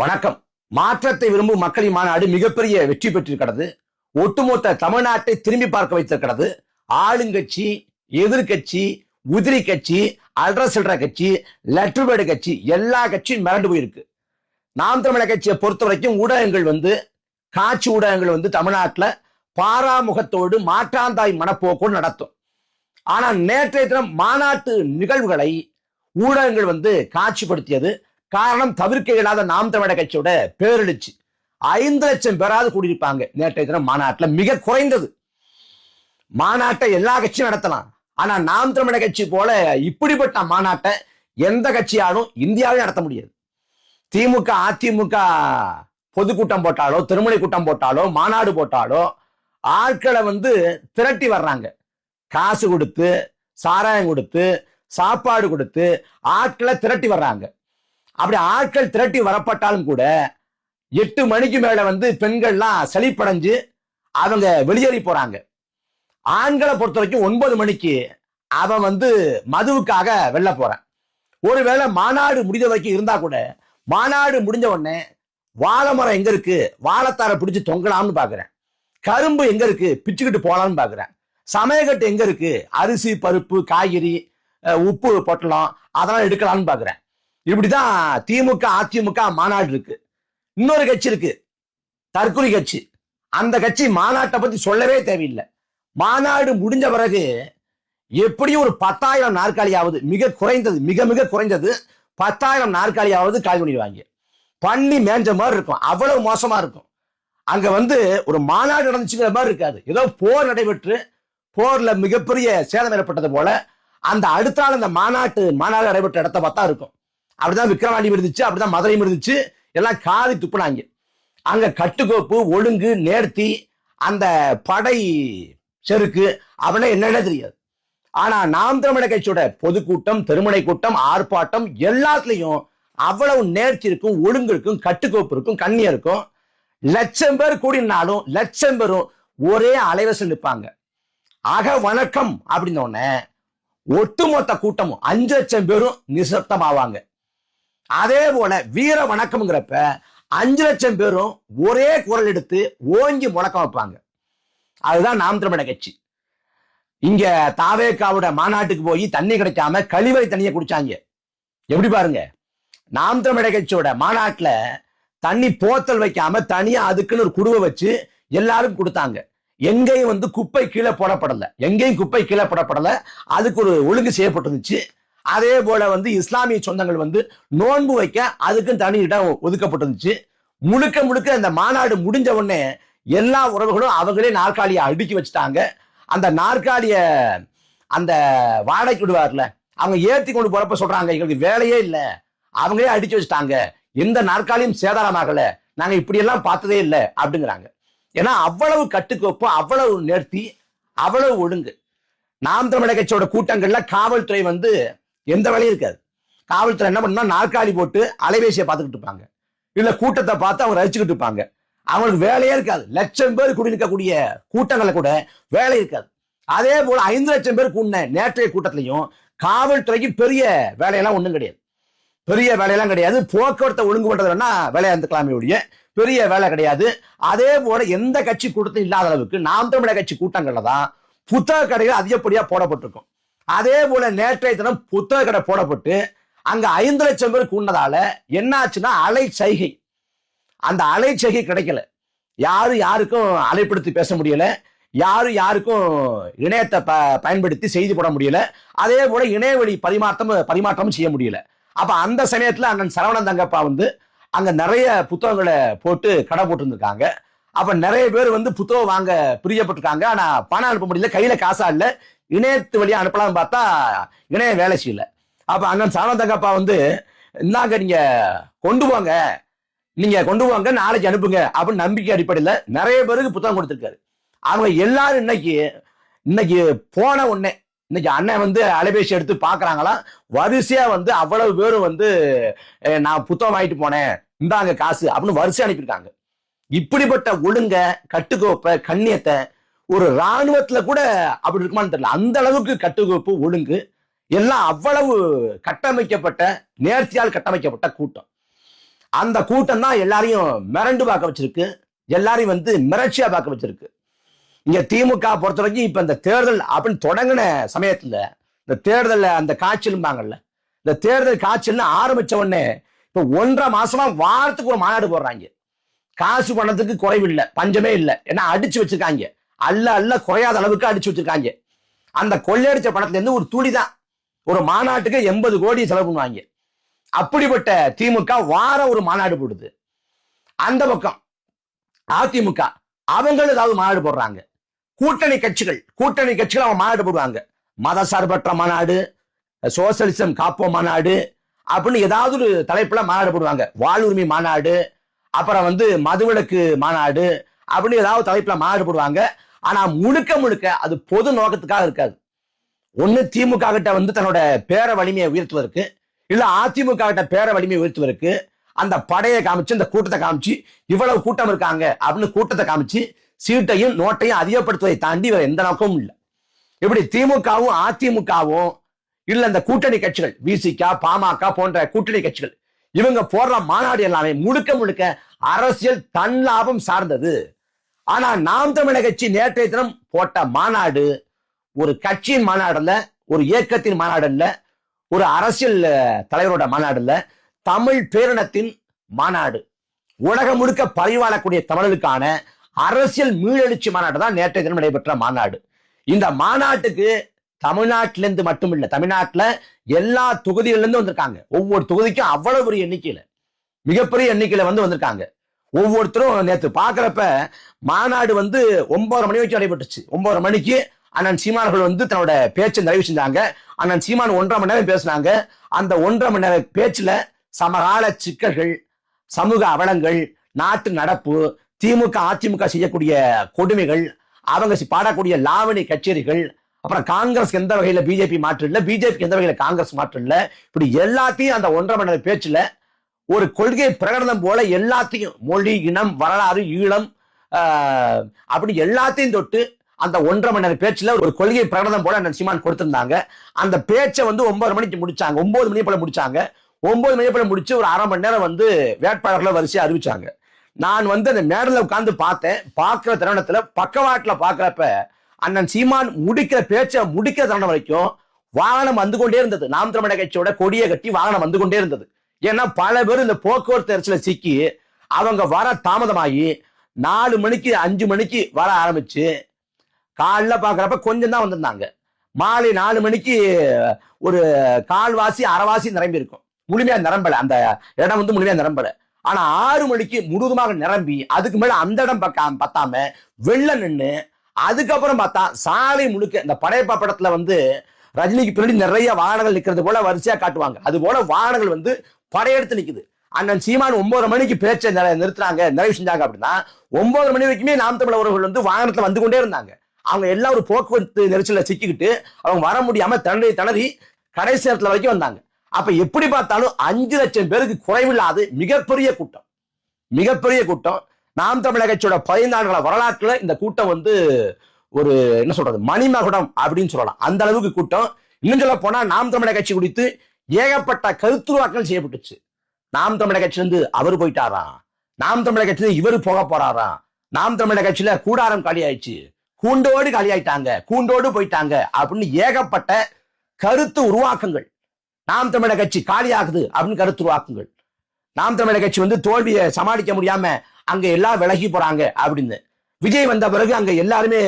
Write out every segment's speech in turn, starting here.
வணக்கம். மாற்றத்தை விரும்பும் மக்களின் மாநாடு மிகப்பெரிய வெற்றி பெற்றிருக்கிறது. ஒட்டுமொத்த தமிழ்நாட்டை திரும்பி பார்க்க வைத்திருக்கிறது. ஆளுங்கட்சி, எதிர்கட்சி, உதிரி கட்சி, அல்ற சில்ற கட்சி, லெட்டர்பேடு கட்சி, எல்லா கட்சியும் மிரண்டு போயிருக்கு. நாம் தமிழர் கட்சியை பொறுத்த வரைக்கும் ஊடகங்கள் காட்சி ஊடகங்கள் தமிழ்நாட்டில் பாராமுகத்தோடு மாற்றாந்தாய் மனப்போக்கோடு நடத்தும். ஆனா நேற்றைய தினம் மாநாட்டு நிகழ்வுகளை ஊடகங்கள் காட்சிப்படுத்தியது. காரணம், தவிர்க்க இயலாத நாம் தமிழர் கட்சியோட பேரெழுச்சி. 5 லட்சம் பேராது கூடியிருப்பாங்க நேற்றைய தினம் மாநாட்டில். மிக குறைந்தது. மாநாட்டை எல்லா கட்சியும் நடத்தலாம், ஆனா நாம் தமிழர் கட்சி போல இப்படிப்பட்ட மாநாட்டை எந்த கட்சியாலும் இந்தியாவிலே நடத்த முடியாது. திமுக, அதிமுக பொதுக்கூட்டம் போட்டாலோ, திருமலை கூட்டம் போட்டாலோ, மாநாடு போட்டாலோ ஆட்களை திரட்டி வர்றாங்க. காசு கொடுத்து, சாராயம் கொடுத்து, சாப்பாடு கொடுத்து ஆட்களை திரட்டி வர்றாங்க. அப்படி ஆட்கள் திரட்டி வரப்பட்டாலும் கூட 8 மணிக்கு மேல பெண்கள்லாம் சளிப்படைஞ்சு அவங்க வெளியேறி போறாங்க. ஆண்களை பொறுத்த வரைக்கும் 9 மணிக்கு அவன் மதுவுக்காக வெளில போறான். ஒருவேளை மாநாடு முடிஞ்ச வரைக்கும் இருந்தா கூட மாநாடு முடிஞ்ச உடனே வாழை மரம் எங்க இருக்கு, வாழைத்தாரை பிடிச்சு தொங்கலாம்னு பாக்குறேன். கரும்பு எங்க இருக்கு, பிச்சுக்கிட்டு போலாம்னு பாக்குறேன். சமயக்கட்டு எங்க இருக்கு, அரிசி, பருப்பு, காய்கறி, உப்பு பொட்டலம் அதெல்லாம் எடுக்கலாம்னு பாக்குறேன். இப்படிதான் திமுக, அதிமுக மாநாடு இருக்கு. இன்னொரு கட்சி இருக்கு, தற்கொலை கட்சி. அந்த கட்சி மாநாட்டை பத்தி சொல்லவே தேவையில்லை. மாநாடு முடிஞ்ச பிறகு எப்படியும் ஒரு 10,000 நாற்காலியாவது, மிக குறைந்தது, மிக மிக குறைந்தது 10,000 நாற்காலியாவது காலி பண்ணிடுவாங்க. பண்ணி மேஞ்ச மாதிரி இருக்கும். அவ்வளவு மோசமா இருக்கும். அங்க ஒரு மாநாடு நடந்துச்சுங்கிற மாதிரி இருக்காது. ஏதோ போர் நடைபெற்று போர்ல மிகப்பெரிய சேதம் ஏற்பட்டது போல அந்த அடுத்த நாள் அந்த மாநாடு நடைபெற்ற இடத்த பார்த்தா இருக்கும். அப்படிதான் விக்கிரவாண்டி இருந்துச்சு, அப்படிதான் மதுரையும் இருந்துச்சு. எல்லாம் காதி துப்புனாங்க. அங்க கட்டுக்கோப்பு, ஒழுங்கு, நேர்த்தி, அந்த படை செருக்கு அப்படின்னா என்னன்னே தெரியாது. ஆனா நாம் தமிழர் கட்சியோட பொதுக்கூட்டம், திருமணை கூட்டம், ஆர்ப்பாட்டம் எல்லாத்துலயும் அவ்வளவு நேர்ச்சி இருக்கும், ஒழுங்கு இருக்கும், கட்டுக்கோப்பு இருக்கும், கண்ணியம் இருக்கும். 1,00,000 பேர் கூடினாலும் 1,00,000 பேரும் ஒரே அலைவரிசையில் நிற்பாங்க. வணக்கம் அப்படின்ன உடனே ஒட்டுமொத்த கூட்டமும் 5 லட்சம் பேரும் நிசப்தம் ஆவாங்க. அதே போல வீர வணக்கம்ங்கிறப்ப 5 லட்சம் பேரும் ஒரே குரல் எடுத்து ஓங்கி முழக்கம் வைப்பாங்க. அதுதான் நாம் தமிழர் கட்சி. இங்க தாவேக்காவோட மாநாட்டுக்கு போய் தண்ணி கிடைக்காம கழிவறை தண்ணியை குடிச்சாங்க. எப்படி பாருங்க, நாம் தமிழர் கட்சியோட மாநாட்டுல தண்ணி போத்தல் வைக்காம தனியா அதுக்குன்னு ஒரு குடுவை வச்சு எல்லாரும் கொடுத்தாங்க. எங்கேயும் குப்பை கீழே போடப்படல, எங்கேயும் குப்பை கீழே போடப்படல. அதுக்கு ஒரு ஒழுங்கு செய்யப்பட்டிருந்துச்சு. அதே போல இஸ்லாமிய சொந்தங்கள் நோன்பு வைக்க அதுக்கும் தனி இடம் ஒதுக்கப்பட்டிருந்துச்சு. முழுக்க முழுக்க அந்த மாநாடு முடிஞ்ச உடனே எல்லா உறவுகளும் அவங்களே நாற்காலியை அடுக்கி வச்சுட்டாங்க. அந்த நாற்காலிய அந்த வாடகைக்கு விடுவார்ல, அவங்க ஏற்றி கொண்டு போறப்ப சொல்றாங்க, எங்களுக்கு வேலையே இல்லை, அவங்களே அடிச்சு வச்சுட்டாங்க, எந்த நாற்காலியும் சேதாரமாகல, நாங்க இப்படி எல்லாம் பார்த்ததே இல்லை அப்படிங்கிறாங்க. ஏன்னா அவ்வளவு கட்டுக்கோப்பு, அவ்வளவு நேர்த்தி, அவ்வளவு ஒழுங்கு. நாம் தமிழர் கட்சியோட கூட்டங்கள்ல காவல்துறை எந்த வேலையும் இருக்காது. காவல்துறை என்ன பண்ணா, நாற்காலி போட்டு அலைபேசியை பார்த்துக்கிட்டு இருப்பாங்க, இல்ல கூட்டத்தை பார்த்து அவங்க ரசிச்சுக்கிட்டு இருப்பாங்க. அவங்களுக்கு வேலையே இருக்காது. 1,00,000 பேர் கூடியிருக்கக்கூடிய கூட்டங்களை கூட வேலை இருக்காது. அதே போல 5 லட்சம் பேர் கூடின நேற்றைய கூட்டத்திலையும் காவல்துறைக்கு பெரிய வேலையெல்லாம் ஒண்ணும் கிடையாது. பெரிய வேலையெல்லாம் கிடையாது. போக்குவரத்தை ஒழுங்கு பண்றது வேணா வேலையா இருந்துக்கலாமே ஒழிய பெரிய வேலை கிடையாது. அதே போல எந்த கட்சி கூட்டத்தில் இல்லாத அளவுக்கு நாம் தமிழர் கட்சி கூட்டங்கள்ல தான் புத்தக கடைகள் அதிகப்படியா போடப்பட்டிருக்கும். அதே போல நேற்றைய தினம் புத்தக கடை போடப்பட்டு அங்க 5 லட்சம் பேர் கூடினதால என்ன ஆச்சுன்னா, அலை சைகை, அந்த அலை சைகை கிடைக்கல. யாருக்கும் அலைப்படுத்தி பேச முடியல, யாருக்கும் இணையத்தை பயன்படுத்தி செய்தி போட முடியல. அதே போல இணையவழி பரிமாற்றமும் செய்ய முடியல. அப்ப அந்த சமயத்துல அண்ணன் சரவணன் தங்கப்பா அங்க நிறைய புத்தகங்களை போட்டு கடை போட்டு இருந்திருக்காங்க. அப்ப நிறைய பேர் புத்தகம் வாங்க பிரியப்பட்டிருக்காங்க. ஆனா பணம் அனுப்ப முடியல, கையில காசா இல்ல, இணையத்து வழியா அனுப்பலாம்னு பார்த்தா இணைய வேலை செய்யல. அப்ப அண்ணன் சரவணன் தங்கப்பா இந்தாங்க, நீங்க கொண்டு போங்க, நாளைக்கு அனுப்புங்க அப்படின்னு நம்பிக்கை அடிப்படையில் நிறைய பேருக்கு புத்தகம் கொடுத்திருக்காரு. அவங்க எல்லாரும் இன்னைக்கு போன உடனே இன்னைக்கு அண்ணன் அலைபேசி எடுத்து பாக்குறாங்களாம். வரிசையா அவ்வளவு பேரும் நான் புத்தகம் வாங்கிட்டு போனேன், இந்தாங்க காசு அப்படின்னு வரிசையா அனுப்பியிருக்காங்க. இப்படிப்பட்ட ஒழுங்க, கட்டுக்கோப்பை, கண்ணியத்தை ஒரு இராணுவத்துல கூட அப்படி இருக்குமான்னு தெரியல. அந்த அளவுக்கு கட்டுக்கோப்பு, ஒழுங்கு எல்லாம் அவ்வளவு கட்டமைக்கப்பட்ட, நேர்த்தியால் கட்டமைக்கப்பட்ட கூட்டம். அந்த கூட்டம் தான் எல்லாரையும் மிரண்டு பார்க்க வச்சிருக்கு, எல்லாரையும் வந்து மிரட்சியா பார்க்க வச்சிருக்கு. இங்க திமுக பொறுத்த வரைக்கும் இப்ப இந்த தேர்தல் அப்படின்னு தொடங்கின சமயத்துல இந்த தேர்தல் அந்த காய்ச்சல்பாங்கல்ல, இந்த தேர்தல் காய்ச்சல்னு ஆரம்பிச்ச உடனே இப்ப 1.5 மாசமா வாரத்துக்கு ஒரு மாநாடு போடுறாங்க. காசு பணத்துக்கு குறைவில்லை, பஞ்சமே இல்லை. ஏன்னா அடிச்சு வச்சிருக்காங்க, அல்ல குறையாத அளவுக்கு அடிச்சு வச்சிருக்காங்க. அந்த கொள்ளையடிச்ச பணத்துல இருந்து ஒரு துளிதான் ஒரு மாநாட்டுக்கு 80 கோடி செலவு பண்ணுவாங்க. அப்படிப்பட்ட திமுக வாரம் ஒரு மாநாடு போடுது. அந்த பக்கம் அதிமுக அவங்களும் ஏதாவது மாநாடு போடுறாங்க. கூட்டணி கட்சிகள் அவங்க மாநாடு போடுவாங்க. மத சார்பற்ற மாநாடு, சோசியலிசம் காப்போம் மாநாடு அப்படின்னு ஏதாவது ஒரு தலைப்புல மாநாடு போடுவாங்க. வாழ்வுரிமை மாநாடு, அப்புறம் வந்து மதுவிலக்கு மாநாடு அப்படின்னு ஏதாவது தலைப்புல மாநாடு போடுவாங்க. ஆனா முழுக்க அது பொது நோக்கத்துக்காக இருக்காது. ஒண்ணு திமுக கிட்ட வந்து தன்னோட பேர வலிமையை உயர்த்துவதற்கு, இல்ல அதிமுக கிட்ட பேர வலிமையை உயர்த்துவதற்கு அந்த படையை காமிச்சு, இந்த கூட்டத்தை காமிச்சு, இவ்வளவு கூட்டம் இருக்காங்க அப்படின்னு கூட்டத்தை காமிச்சு சீட்டையும் நோட்டையும் அதிகப்படுத்துவதை தாண்டி வேற எந்த நோக்கமும் இல்லை. இப்படி திமுகவும் அதிமுகவும் இல்ல இந்த கூட்டணி கட்சிகள் விசிக, பாமக போன்ற கூட்டணி கட்சிகள் இவங்க போடுற மாநாடு எல்லாமே முழுக்க அரசியல் தன் லாபம் சார்ந்தது. ஆனா நாம் தமிழர் கட்சி நேற்றைய தினம் போட்ட மாநாடு ஒரு கட்சியின் மாநாடு அல்ல, ஒரு இயக்கத்தின் மாநாடு அல்ல, ஒரு அரசியல் தலைவரோட மாநாடு அல்ல, தமிழ் பேரினத்தின் மாநாடு. உலகம் முழுக்க பரிவாழக்கூடிய தமிழர்களுக்கான அரசியல் மீளெழுச்சி மாநாடு தான் நேற்றைய தினம் நடைபெற்ற மாநாடு. இந்த மாநாட்டுக்கு தமிழ்நாட்டிலிருந்து மட்டும் இல்ல, தமிழ்நாட்டுல எல்லா தொகுதிகளில இருந்து வந்திருக்காங்க. ஒவ்வொரு தொகுதிக்கும் அவ்வளவு ஒரு எண்ணிக்கையில, மிகப்பெரிய எண்ணிக்கையில வந்து வந்திருக்காங்க. ஒவ்வொருத்தரும் நேற்று பாக்குறப்ப மாநாடு வந்து 9:30 மணி வரைக்கும் நடைபெற்றுச்சு. 9:30 மணிக்கு அண்ணன் சீமானர்கள் வந்து தன்னோட பேச்சை நிறைவு செஞ்சாங்க. அண்ணன் சீமான் 1.5 மணி நேரம் பேசினாங்க. அந்த 1.5 மணி நேர பேச்சுல சமகால சிக்கல்கள், சமூக அவலங்கள், நாட்டு நடப்பு, திமுக அதிமுக செய்யக்கூடிய கொடுமைகள், அவங்க பாடக்கூடிய லாவணி கச்சேரிகள், அப்புறம் காங்கிரஸ் எந்த வகையில பிஜேபி மாற்று இல்லை, பிஜேபி எந்த வகையில காங்கிரஸ் மாற்று இல்லை, இப்படி எல்லாத்தையும் அந்த 1.5 மணி நேர பேச்சுல ஒரு கொள்கை பிரகடனம் போல எல்லாத்தையும், மொழி, இனம், வரலாறு, ஈழம் அப்படி எல்லாத்தையும் தொட்டு அந்த 1.5 மணி நேர பேச்சுல ஒரு கொள்கை பிரகடனம் போல அண்ணன் சீமான் கொடுத்திருந்தாங்க. அந்த பேச்சை வந்து 9 மணிக்கு முடிச்சாங்க. 9 மணி போல முடிச்சாங்க. 9 மணி போல முடிச்சு ஒரு அரை மணி நேரம் வந்து வேட்பாளர்களை வரிசையா அறிவிச்சாங்க. நான் வந்து அந்த மேடல உட்கார்ந்து பார்த்தேன். பார்க்கிற தருணத்துல பக்கவாட்டுல பாக்குறப்ப அண்ணன் சீமான் பேச்சை முடிக்கிற தருணம் வரைக்கும் வாகனம் வந்து கொண்டே இருந்தது. நாம் தமிழர் கட்சியோட கொடியை கட்டி வாகனம் வந்து கொண்டே இருந்தது. ஏன்னா பல பேர் இந்த போக்குவரத்து நெரிசல சிக்கி அவங்க வர தாமதமாகி 4 மணிக்கு 5 மணிக்கு வர ஆரம்பிச்சு காலைல பாக்குறப்ப கொஞ்சம் தான் வந்திருந்தாங்க. மாலை 4 மணிக்கு ஒரு கால்வாசி அரைவாசி நிரம்பி இருக்கும். முழுமையா நிரம்பல, அந்த இடம் வந்து முழுமையா நிரம்பல. ஆனா 6 மணிக்கு முழுவதுமாக நிரம்பி அதுக்கு மேல அந்த இடம் பத்தாம வெள்ள நின்று அதுக்கப்புறம் பார்த்தா சாலை முழுக்க இந்த படையப்பா படத்துல வந்து ரஜினிக்கு பின்னாடி நிறைய வாகனங்கள் நிக்கிறது போல வரிசையா காட்டுவாங்க. அது போல வாகனங்கள் வந்து படையெடுத்து நிக்குது. அண்ணன் சீமான் 9 மணிக்கு பேச்சை நிறுத்துறாங்க, நிறைவு செஞ்சாங்க அப்படின்னா 9 மணி வரைக்குமே நாம் தமிழர் உறவுகள் வந்து வாகனத்துல வந்து கொண்டே இருந்தாங்க. அவங்க எல்லாம் ஒரு போக்குவரத்து நெரிசல சிக்கிக்கிட்டு அவங்க வர முடியாம திணறி கடைசி நேரத்துல வரைக்கும் வந்தாங்க. அப்ப எப்படி பார்த்தாலும் 5 லட்சம் பேருக்கு குறைவில்லாது மிகப்பெரிய கூட்டம். நாம் தமிழர் கட்சியோட 15 ஆண்டுகள வரலாற்றுல இந்த கூட்டம் வந்து ஒரு என்ன சொல்றது மணிமகுடம் அப்படின்னு சொல்லலாம். அந்த அளவுக்கு கூட்டம். இன்னும் சொல்ல போனா நாம் தமிழர் கட்சி குறித்து ஏகப்பட்ட கருத்துருவாக்கள் செய்யப்பட்டுச்சு. நாம் தமிழர் கட்சி இருந்து அவர் போயிட்டாராம், நாம் தமிழர் கட்சியில இவரு போக போறாராம், நாம் தமிழர் கட்சியில கூடாரம் காலி ஆயிடுச்சு, கூண்டோடு காலியாயிட்டாங்க, கூண்டோடு போயிட்டாங்க அப்படின்னு ஏகப்பட்ட கருத்து உருவாக்கங்கள். நாம் தமிழர் கட்சி காலியாகுது அப்படின்னு கருத்து உருவாக்குங்கள். நாம் தமிழர் கட்சி வந்து தோல்வியை சமாளிக்க முடியாம அங்க எல்லாம் விலகி போறாங்க அப்படின்னு, விஜய் வந்த பிறகு அங்க எல்லாருமே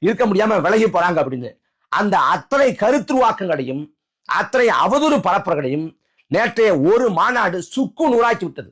இருக்க முடியாம விலகி போறாங்க அப்படின்னு, அந்த அத்தனை கருத்துருவாக்கங்களையும் அத்தனை அவதூறு பரப்புகளையும் நேற்றைய ஒரு மாநாடு சுக்கு நூறாக்கி விட்டது.